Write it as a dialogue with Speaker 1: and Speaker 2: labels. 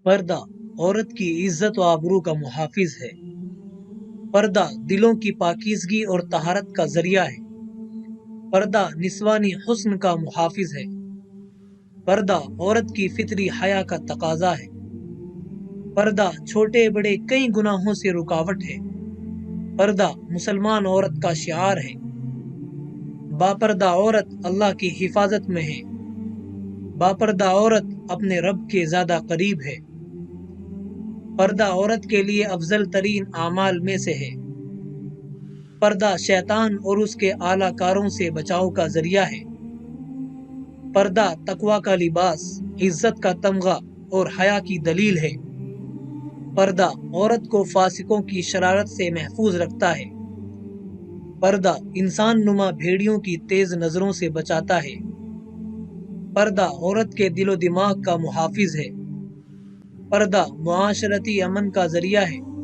Speaker 1: پردہ عورت کی عزت و آبرو کا محافظ ہے۔ پردہ دلوں کی پاکیزگی اور طہارت کا ذریعہ ہے۔ پردہ نسوانی حسن کا محافظ ہے۔ پردہ عورت کی فطری حیا کا تقاضا ہے۔ پردہ چھوٹے بڑے کئی گناہوں سے رکاوٹ ہے۔ پردہ مسلمان عورت کا شعار ہے۔ باپردہ عورت اللہ کی حفاظت میں ہے۔ باپردہ عورت اپنے رب کے زیادہ قریب ہے۔ پردہ عورت کے لیے افضل ترین اعمال میں سے ہے۔ پردہ شیطان اور اس کے اعلی کاروں سے بچاؤ کا ذریعہ ہے۔ پردہ تقوی کا لباس، عزت کا تمغہ اور حیا کی دلیل ہے۔ پردہ عورت کو فاسقوں کی شرارت سے محفوظ رکھتا ہے۔ پردہ انسان نما بھیڑیوں کی تیز نظروں سے بچاتا ہے۔ پردہ عورت کے دل و دماغ کا محافظ ہے۔ پردہ معاشرتی امن کا ذریعہ ہے۔